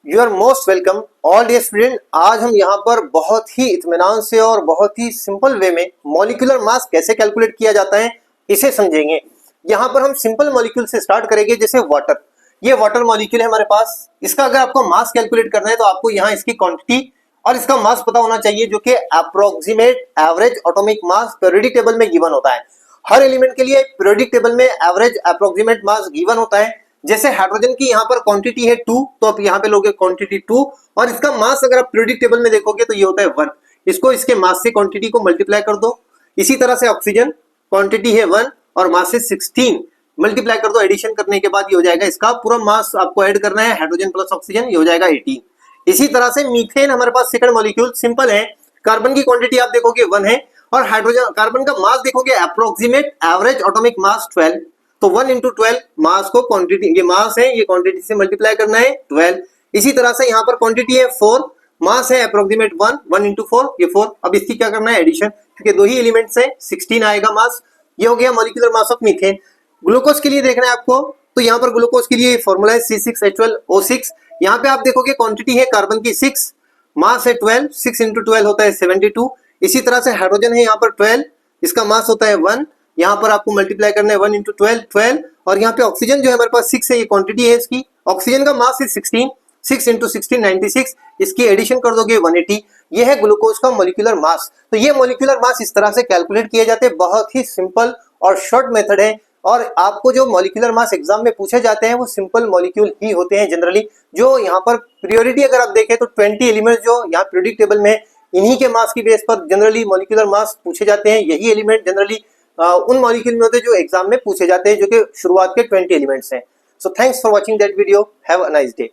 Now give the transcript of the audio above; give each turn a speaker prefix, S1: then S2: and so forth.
S1: You are most welcome all dear student. आज हम यहाँ पर बहुत ही इत्मीनान से और बहुत ही सिंपल वे में मॉलिक्यूलर मास कैसे कैलकुलेट किया जाता है इसे समझेंगे। यहाँ पर हम सिंपल मॉलिक्यूल से स्टार्ट करेंगे, जैसे वाटर। ये वाटर मॉलिक्यूल है हमारे पास। इसका अगर आपको मास कैलकुलेट करना है तो आपको यहाँ इसकी क्वांटिटी और इसका मास पता होना चाहिए, जो कि approximate average atomic mass periodic table में गिवन होता है। हर एलिमेंट के लिए पीरियोडिक टेबल में एवरेज अप्रोक्सीमेट मास गिवन होता है। जैसे हाइड्रोजन की यहाँ पर क्वांटिटी है 2, तो आप यहाँ पे लोगे क्वांटिटी 2 और इसका मास अगर आप पीरियोडिक टेबल में देखोगे तो ये होता है 1। इसको इसके मास से क्वांटिटी को मल्टीप्लाई कर दो। इसी तरह से ऑक्सीजन क्वांटिटी है 1 और मास से 16, मल्टीप्लाई कर दो। एडिशन करने के बाद ये हो जाएगा, इसका पूरा मास आपको ऐड करना है, हाइड्रोजन प्लस ऑक्सीजन, ये हो जाएगा 18। इसी तरह से मीथेन हमारे पास सेकंड मॉलिक्यूल सिंपल है। कार्बन की क्वांटिटी आप देखोगे 1 है और हाइड्रोजन कार्बन का मास देखोगे अप्रोक्सीमेट एवरेज एटॉमिक मास 12, तो 1 into 12 मास को क्वांटिटी, ये मास है, ये क्वांटिटी से मल्टीप्लाई करना है 12। इसी तरह से यहाँ पर क्वांटिटी है 4, मास है अप्रोक्सीमेट 1 into 4, ये 4। अब इसकी क्या करना है, एडिशन, क्योंकि दो ही एलिमेंट्स है, 16 आएगा मास। ये हो गया molecular mass of methane. Glucose के लिए देखना है आपको, तो यहाँ पर ग्लूकोज के लिए फॉर्मूला है C6H12O6। यहाँ पे आप देखोगे क्वांटिटी है कार्बन की 6, मास है 12, 6 into 12 होता है 72। इसी तरह से हाइड्रोजन है यहाँ पर 12, इसका मास होता है 1, यहाँ पर आपको मल्टीप्लाई करना है 1 into 12, 12। और यहाँ पे ऑक्सीजन जो है हमारे पास 6 है, ये क्वांटिटी है इसकी। ऑक्सीजन का मास है 16, 6 into 16 96, इसकी एडिशन कर दोगे 180। ये है ग्लूकोज का मॉलिक्यूलर मास। तो ये मॉलिक्यूलर मास इस तरह से कैलकुलेट किए जाते हैं, बहुत ही सिंपल और शॉर्ट मेथड है। और आपको जो मॉलिक्यूलर मास एग्जाम में पूछे जाते हैं वो सिंपल मॉलिक्यूल ही होते हैं जनरली। जो यहाँ पर प्रियोरिटी अगर आप देखें तो 20 एलिमेंट जो यहाँ पीरियोडिक टेबल में, इन्हीं के मास की बेस पर जनरली मॉलिक्यूलर मास पूछे जाते हैं। यही एलिमेंट जनरली उन मॉलिक्यूल में होते हैं जो एग्जाम में पूछे जाते हैं, जो कि शुरुआत के 20 एलिमेंट्स हैं। So thanks for watching that video. Have a nice day.